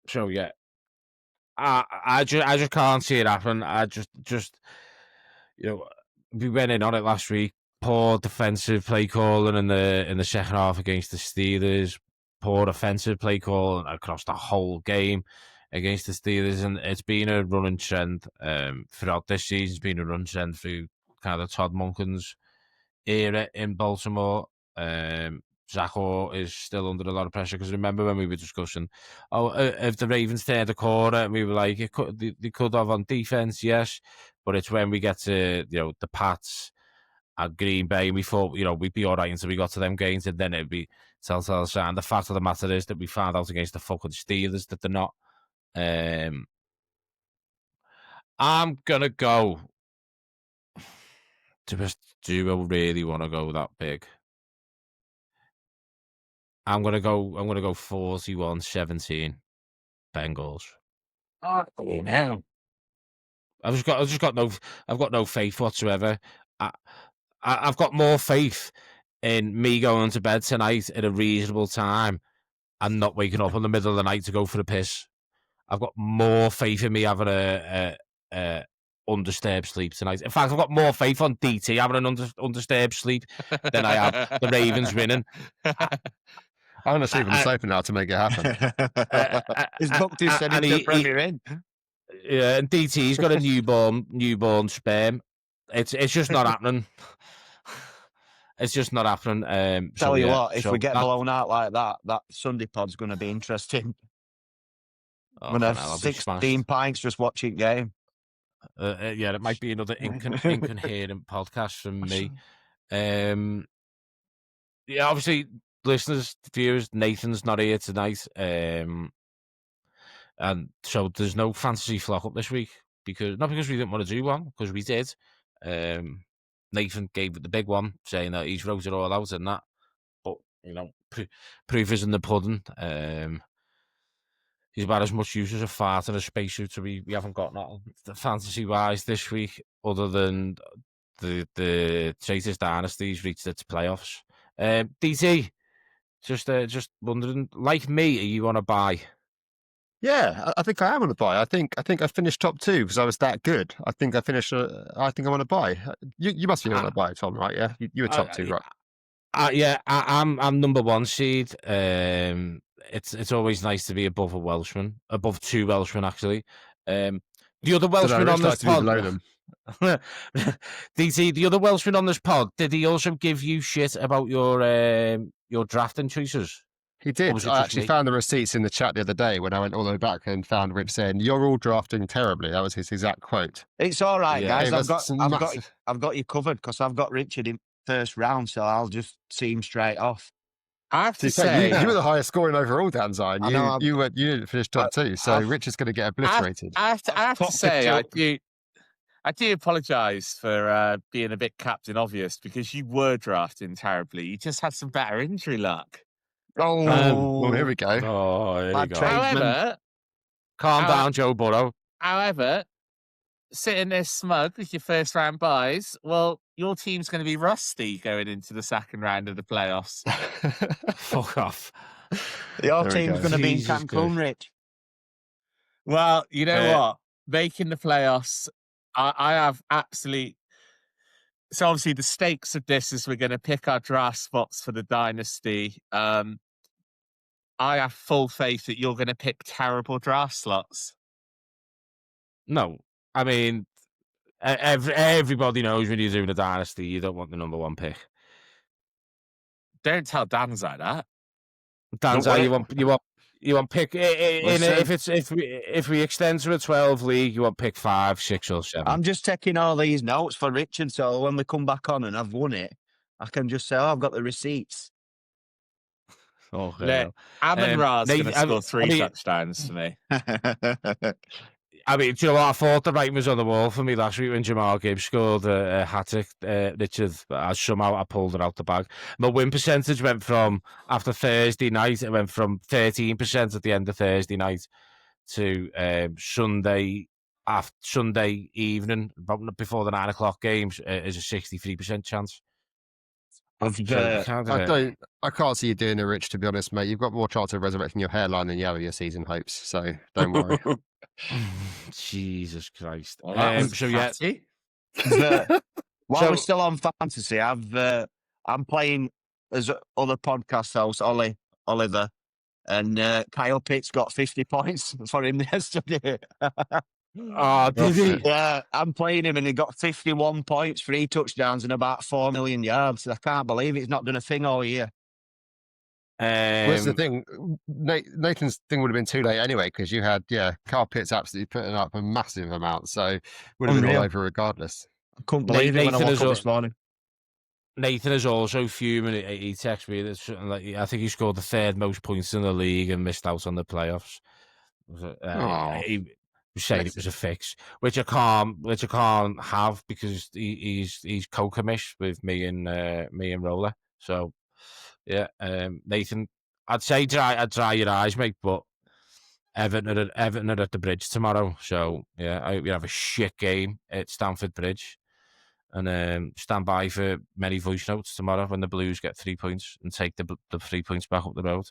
So yeah, I just can't see it happen. I just you know, we went in on it last week. Poor defensive play calling in the second half against the Steelers. Poor offensive play calling across the whole game against the Steelers, and it's been a running trend throughout this season. It's been a running trend through kind of Todd Monken's era in Baltimore. Zach Orr is still under a lot of pressure because remember when we were discussing, if the Ravens turned a corner, and we were like, they could have on defense, yes, but it's when we get to the Pats at Green Bay, and we thought we'd be all right until we got to them games, and then it'd be telltale sign. The fact of the matter is that we found out against the fucking Steelers that they're not. I'm gonna go. Do I really want to go that big? I'm gonna go 41-17 Bengals. Oh, no. I've got no faith whatsoever. I've got more faith in me going to bed tonight at a reasonable time and not waking up in the middle of the night to go for a piss. I've got more faith in me having a undisturbed sleep tonight. In fact, I've got more faith on DT having an undisturbed sleep than I have the Ravens winning. I'm going to sleep on the sofa now to make it happen. He's booked his said he's the Premier in. Yeah, and DT's got a newborn sperm. It's just not happening. It's just not happening. Tell you what, if we get blown out like that Sunday pod's going to be interesting. I'm going to have 16 pints just watching game. Yeah, it might be another incoherent podcast from me. Yeah, obviously, listeners, viewers, Nathan's not here tonight. And so there's no fantasy flock up this week not because we didn't want to do one, because we did. Nathan gave it the big one, saying that he's wrote it all out and that. But proof is in the pudding. He's about as much use as a fart in a spacesuit, so we haven't got nothing fantasy wise this week, other than the Traitors Dynasty's reached its playoffs. DT, just wondering, like me, are you on a bye? Yeah, I think I am on a bye. I think I finished top 2 because I was that good. I think I finished. I think I'm on a bye. You must be on a bye, Tom, right? Yeah, you were top 2, right? Yeah, I'm number 1 seed. it's always nice to be above a Welshman, above two Welshmen actually. The other Don't know, Welshman Rich on likes this to be pod, below them. DT, the other Welshman on this pod, did he also give you shit about your drafting choices? He Or did. was it I just actually me? found the receipts in the chat the other day when I went all the way back and found Rich saying, "You're all drafting terribly." That was his exact quote. It's all right, Yeah. guys. Gave us some massive. I've got you covered because I've got Richard in first round, so I'll just see him straight off. I have To to be fair, say, you were the highest scoring overall, Dan Zion. I know, You didn't finish top two, so I've- Rich is going to get I obliterated. have to Top say, picture. I do apologise for being a bit captain obvious because you were drafting terribly. You just had some better injury luck. Well, here we go. Oh, there you Bad go. trade. However, Calm down, Joe Burrow. sitting there smug with your first round buys, well, your team's going to be rusty going into the second round of the playoffs. Fuck off. Your There we team's go. going to be in Jesus Cancun, Christ. Rich. Well, you know Uh, what? Making the playoffs, I have absolute. So obviously the stakes of this is we're going to pick our draft spots for the dynasty. I have full faith that you're going to pick terrible draft slots. No, I mean, everybody knows when you're doing a dynasty, you don't want the number one pick. Don't tell Dan like that. Dan's Don't how you want pick Listen. if we extend to a 12 league, you want pick 5, 6, or 7. I'm just taking all these notes for Richard, so when we come back on and I've won it, I can just say, "Oh, I've got the receipts." Okay, Look, Amon Ra's going to Nathan- score I 3 mean- touchdowns for me. I mean, do you know what? I thought the writing was on the wall for me last week when Jamal Gibbs scored a hat-trick, Richard. Somehow I pulled it out the bag. My win percentage went from, after Thursday night, it went from 13% at the end of Thursday night to Sunday evening, about before the 9 o'clock games, is a 63% chance. I've, So you can't, I can't see you doing it, Rich. To be honest, mate, you've got more chance of resurrecting your hairline than you have of your season hopes. So don't worry. Jesus Christ. Well, that was So yeah, catty. While So- we're still on fantasy, I'm playing as other podcast host Oliver, and Kyle Pitts got 50 points for him yesterday. oh, did he? Yeah, I'm playing him, and he got 51 points, 3 touchdowns, and about 4 million yards. I can't believe he's not done a thing all year. Well, that's the thing. Nathan's thing would have been too late anyway because you had Carl Pitts absolutely putting up a massive amount, so would have been all Unreal. over regardless. I couldn't believe it when I Nathan woke is up a- this morning. Nathan is also fuming. He texted me that something like, I think he scored the 3rd most points in the league and missed out on the playoffs. Aw. He was saying it was a fix, which I can't have because he's co-commish with me and Roller. So yeah, Nathan, I'd say dry your eyes, mate, but Everton are at the Bridge tomorrow. So yeah, I hope you have a shit game at Stamford Bridge. And stand by for many voice notes tomorrow when the Blues get 3 points and take the 3 points back up the road.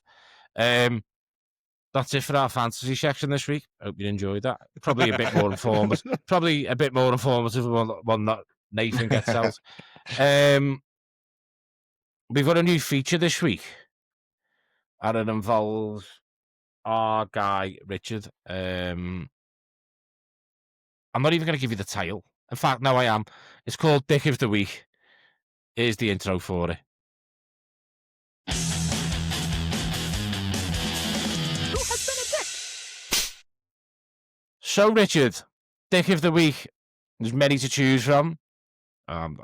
That's it for our fantasy section this week. Hope you enjoyed that. Probably a bit more informative. Probably a bit more informative one that Nathan gets out. We've got a new feature this week, and it involves our guy Richard. I'm not even going to give you the title. In fact, no, I am. It's called Dick of the Week. Here's the intro for it. So, Richard, Dick of the Week. There's many to choose from. I'm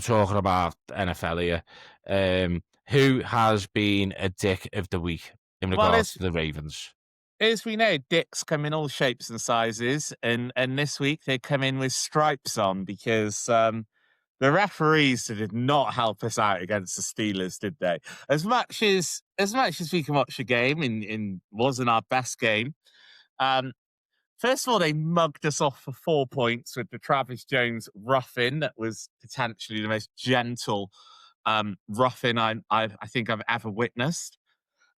talking about NFL here. Who has been a Dick of the Week in Well, regards to the Ravens? As we know, dicks come in all shapes and sizes, and this week they come in with stripes on because the referees did not help us out against the Steelers, did they? As much as we can watch a game, in wasn't our best game. First of all, they mugged us off for 4 points with the Travis Jones roughing. That was potentially the most gentle roughing I think I've ever witnessed.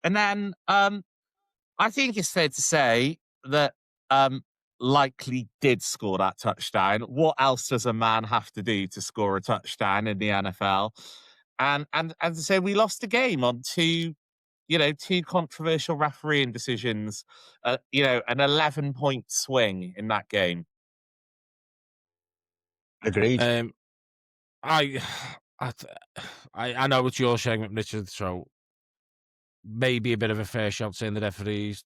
And then I think it's fair to say that Likely did score that touchdown. What else does a man have to do to score a touchdown in the NFL? And to say we lost the game on two two controversial refereeing decisions, an 11-point swing in that game. Agreed. I know it's your segment, Richard, so maybe a bit of a fair shot saying the referees,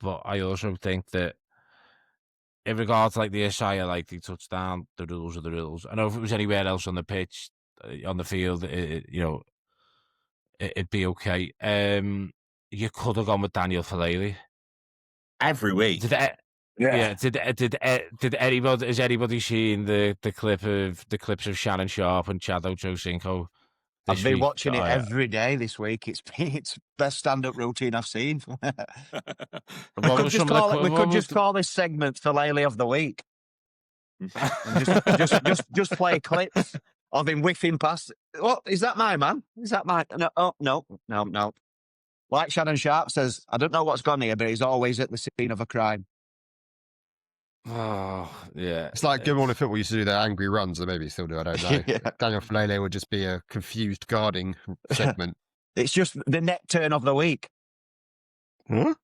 but I also think that in regards to like the Isaiah, like the touchdown, the rules are the rules. I know if it was anywhere else on the pitch, on the field, it'd be okay. You could have gone with Daniel Falele. Every week. Did anybody? Has anybody seen the clips of Shannon Sharp and Chad Ochocinco? I've been watching it every day this week. It's best stand-up routine I've seen. We could just call this segment Falele of the Week. And just play clips of him whiffing past. What is that, my man? Is that my? No, oh, no. Like Shannon Sharp says, I don't know what's gone here, but he's always at the scene of a crime. Oh, yeah. It's like Good Morning Football used to do their angry runs, or maybe he still do, I don't know. Yeah. Daniel Falele would just be a confused guarding segment. It's just the neck turn of the week. Huh?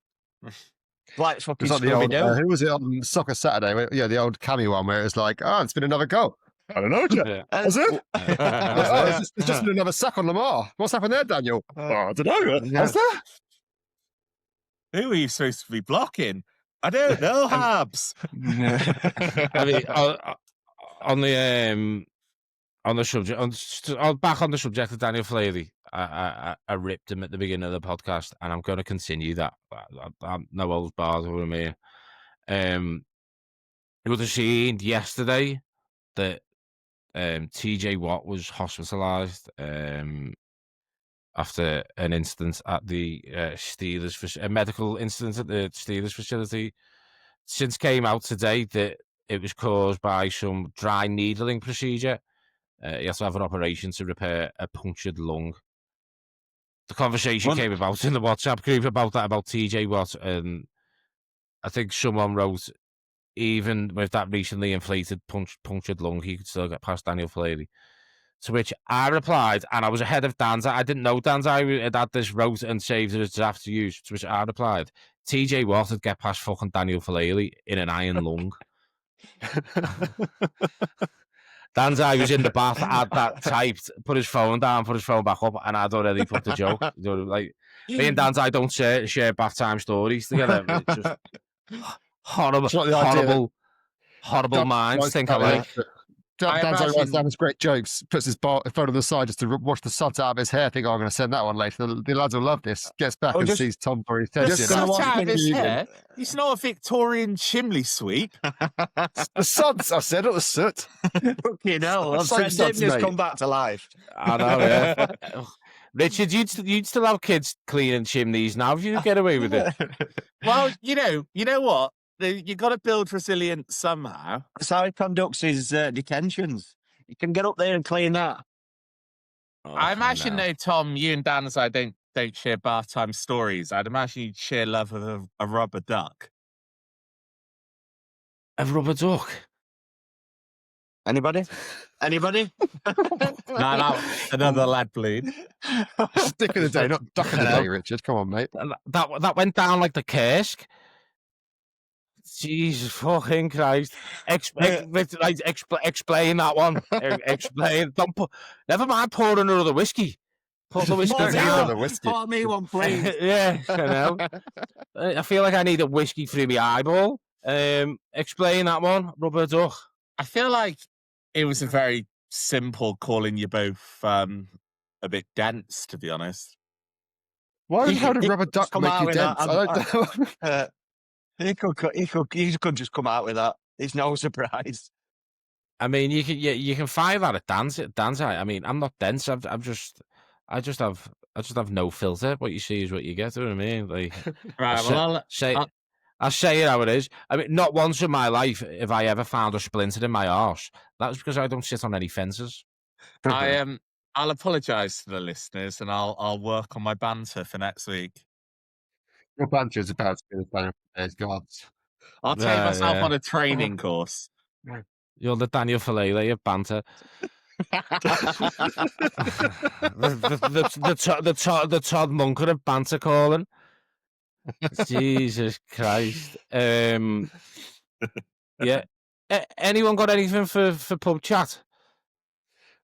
Like fucking It's like the old, Scooby-Doo. who was it on Soccer Saturday? Yeah, the old Cammy one where it was like, oh, it's been another goal. I don't know, Jeff. Yeah. Has it? It's just been another sack on Lamar. What's happened there, Daniel? I don't know. Has there? Who are you supposed to be blocking? I don't know, Habs. I mean, on the subject, back on the subject of Daniel Falele, I ripped him at the beginning of the podcast, and I'm going to continue that. I'm no old bars over me. You would have seen yesterday that TJ Watt was hospitalised after an incident at the Steelers, a medical incident at the Steelers facility. Since came out today that it was caused by some dry needling procedure. He has to have an operation to repair a punctured lung. The conversation came about in the WhatsApp group about TJ Watt, and I think someone wrote, even with that recently inflated punctured lung, he could still get past Daniel Falele. To which I replied, and I was ahead of Danza. I didn't know Danza had this wrote and saved as draft to use. To which I replied, TJ Watt would get past fucking Daniel Falele in an iron lung. Danza was in the bath, had that typed, put his phone down, put his phone back up, and I'd already put the joke. Like, me and Danza don't share bath time stories together. It's just horrible minds think alike. Danzo writes down his great jokes, puts his phone on the side just to wash the suds out of his hair. Think, I'm going to send that one later. The lads will love this. Gets back and sees Tom for his Just suds out of his hair? It's not a Victorian chimney sweep. The suds, I said, not the soot. Fucking hell. Fred Dibner's come back to life. I know, yeah. Richard, you'd still have kids cleaning chimneys now if you get away with it. Well, you know what? You got to build resilience somehow. That's how he conducts his detentions. You can get up there and clean that. I imagine, though, Tom, you and Dan, as I don't share bath time stories. I'd imagine you'd share love of a rubber duck. A rubber duck? Anybody? No, another lad bleed. Stick of the day, not duck of the day, Richard. Come on, mate. That went down like the Kursk. Jesus fucking Christ! Explain that one. Explain. Don't put. Never mind pouring another whiskey. Pour the whiskey down. Pour me one, please. Yeah, I know. I feel like I need a whiskey through my eyeball. Explain that one, rubber duck. I feel like it was a very simple calling you both a bit dense, to be honest. Why did rubber duck make you dense? I don't know. He could just come out with that. It's no surprise. I mean, you can find that at dance. I mean, I'm not dense. I just have no filter. What you see is what you get. You know what I mean? Like, right. I'll say it how it is. I mean, not once in my life have I ever found a splinter in my arse. That's because I don't sit on any fences. I'll apologise to the listeners, and I'll work on my banter for next week. Your banter is about to be the same as God's. I'll take myself on a training course. You're the Daniel Falele of banter. The Todd Munker of banter calling. Jesus Christ. Yeah. Anyone got anything for pub chat?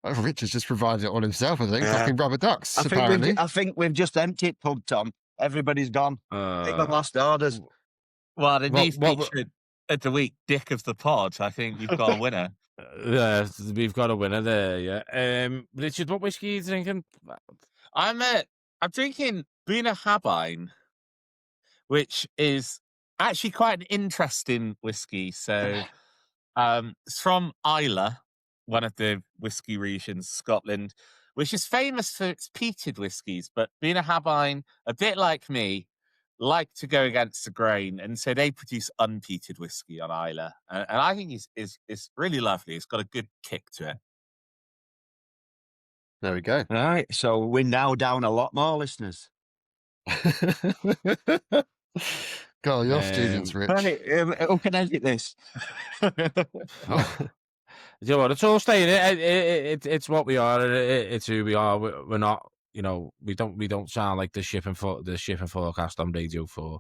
Richard's just provided it on himself, I think. Yeah. Fucking rubber ducks, I apparently. think we've just emptied pub, Tom. Everybody's gone. Take the last orders. Well, the new what- feature of the week, Dick of the Pod. I think we've got a winner. Yeah, we've got a winner there. Yeah. Richard, what whiskey are you drinking? I'm drinking Buna Habine, which is actually quite an interesting whiskey. So, it's from Islay, one of the whiskey regions, Scotland, which is famous for its peated whiskies. But Buna Habine, a bit like me, like to go against the grain, and so they produce unpeated whiskey on Islay, and I think it's really lovely. It's got a good kick to it. There we go. Right, so we're now down a lot more listeners. God, your students, Rich. Right, who can edit this? Oh. You know what? It's all staying. It's what we are. It's who we are. We're not. You know, we don't sound like the shipping forecast on Radio 4.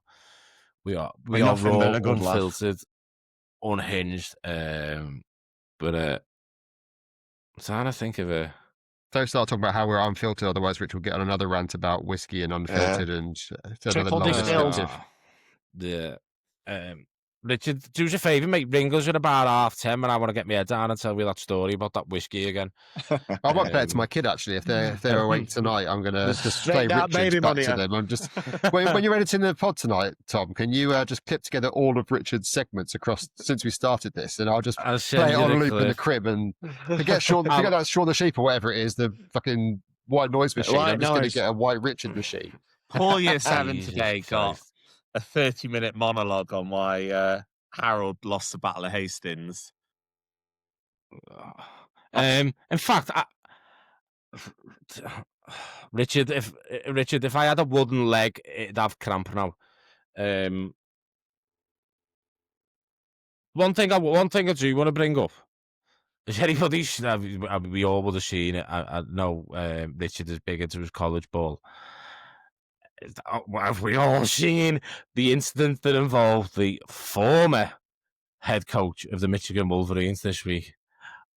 We are nothing raw, but a good laugh. unfiltered, unhinged. But I'm trying to think of a. Don't start talking about how we're unfiltered, otherwise Rich will get on another rant about whiskey and unfiltered and another Triple distilled. non-descriptive. Yeah. Richard, do us a favour, mate. Ring us at about 10:30, and I want to get my head down and tell you that story about that whiskey again. I might play it to my kid, actually. If they're awake tonight, I'm going to play that baby Richard's back to monitor. them. I'm just when you're editing the pod tonight, Tom, can you just clip together all of Richard's segments across since we started this, and I'll just I'll send play it you on the loop in the clip. crib and forget that Shaun the Sheep or whatever it is, the fucking white noise machine. White I'm just going to noise. get a white Richard machine. Poor Year 7 Jesus today got Christ. a 30-minute monologue on why Harold lost the Battle of Hastings. In fact, Richard, if I had a wooden leg, it'd have cramp now. One thing I do want to bring up is anybody. We all would have seen it. I know Richard is big into his college ball. Have we all seen the incident that involved the former head coach of the Michigan Wolverines this week?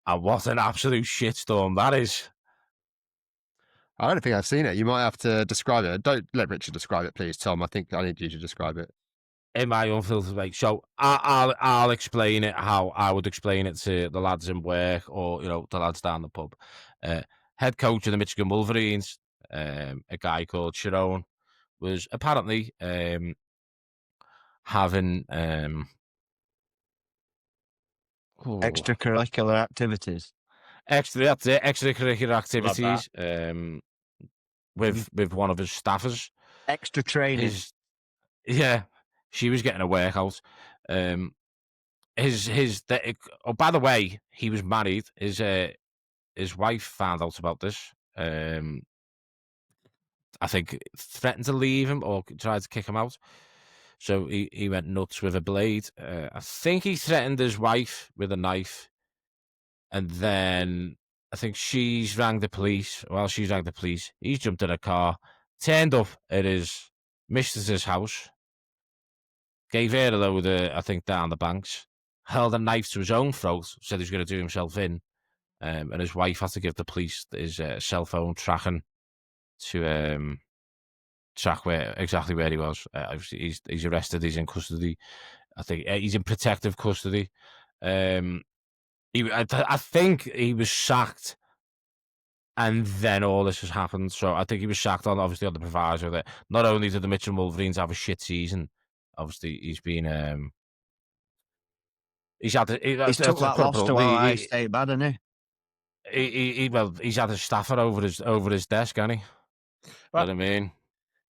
And what an absolute shitstorm that is. I don't think I've seen it. You might have to describe it. Don't let Richard describe it, please, Tom. I think I need you to describe it. In my unfiltered way. So I'll explain it how I would explain it to the lads in work or, the lads down the pub. Head coach of the Michigan Wolverines, a guy called Sharon, was apparently having Extracurricular activities. extracurricular activities with one of his staffers. Extra training. She was getting a workout. By the way, he was married. His wife found out about this. I think threatened to leave him or tried to kick him out. So he went nuts with a blade. I think he threatened his wife with a knife. And then I think she's rang the police. While she's rang the police, he's jumped in a car, turned up at his mistress's house, gave her a load of, I think, down the banks, held a knife to his own throat, said he was going to do himself in. And his wife had to give the police his cell phone tracking to track exactly where he was. He's arrested. He's in custody. I think he's in protective custody. I think he was sacked, and then all this has happened. So I think he was sacked obviously on the proviso that not only did the Mitchell Wolverines have a shit season, obviously he's been he's had He's took that loss to Ohio State bad, hasn't he? He's had a staffer over his desk, hasn't he? Well, What I mean.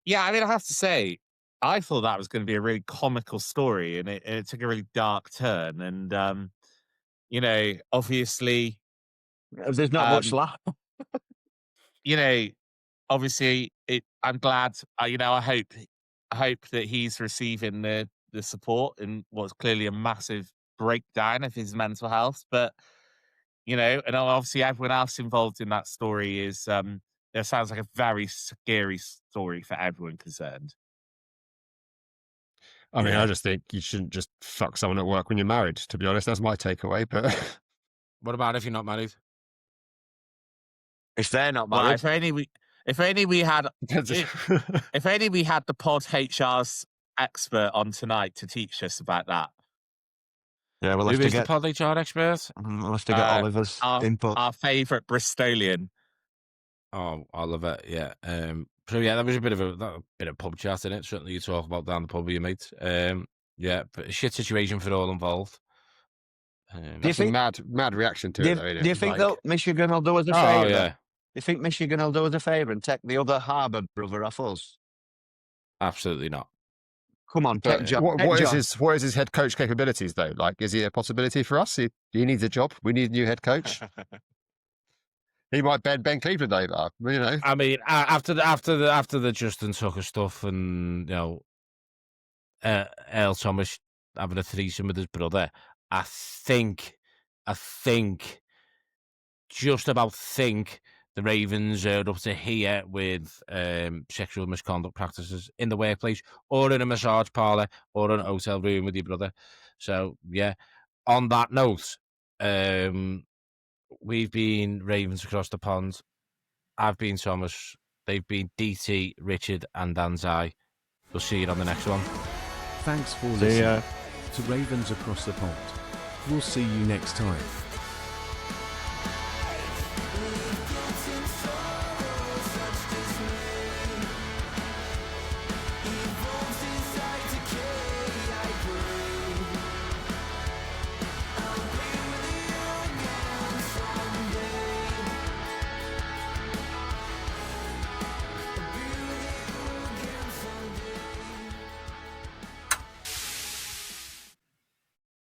Yeah, I mean, I have to say, I thought that was going to be a really comical story, and it took a really dark turn. And obviously, There's not much laugh. obviously, I'm glad. I hope that he's receiving the support in what's clearly a massive breakdown of his mental health. But and obviously everyone else involved in that story is, it sounds like a very scary story for everyone concerned. I mean, Yeah. I just think you shouldn't just fuck someone at work when you're married, to be honest. That's my takeaway. But What about if you're not married? If they're not Well, married, if only we had the pod HR's expert on tonight to teach us about that. yeah, we'll Who have to is the get pod HR expert? Oliver's input. Our favourite Bristolian. Oh, Oliver, yeah. So yeah, that was a bit of pub chat in it. Certainly, you talk about down the pub with your mates. Yeah, but a shit situation for all involved. Do you that's a think? mad reaction to Do it, you, though, isn't do you it? think Like, that Michigan will do us a Oh favour? yeah, Do you think Michigan will do us a favour and take the other Harbour brother off us? absolutely not. Come on, take but John. what is his head coach capabilities, though? Like, is he a possibility for us? He needs a job. We need a new head coach. He might bend Ben Cleveland over, you know. I mean, after the Justin Tucker stuff, and Earl Thomas having a threesome with his brother, I think, just about think the Ravens are up to here with sexual misconduct practices in the workplace, or in a massage parlor, or in an hotel room with your brother. So yeah. On that note, we've been Ravens across the pond. I've been Thomas. They've been DT, Richard, and Danzai. We'll see you on the next one. Thanks for See ya. listening to Ravens Across the Pond. We'll see you next time.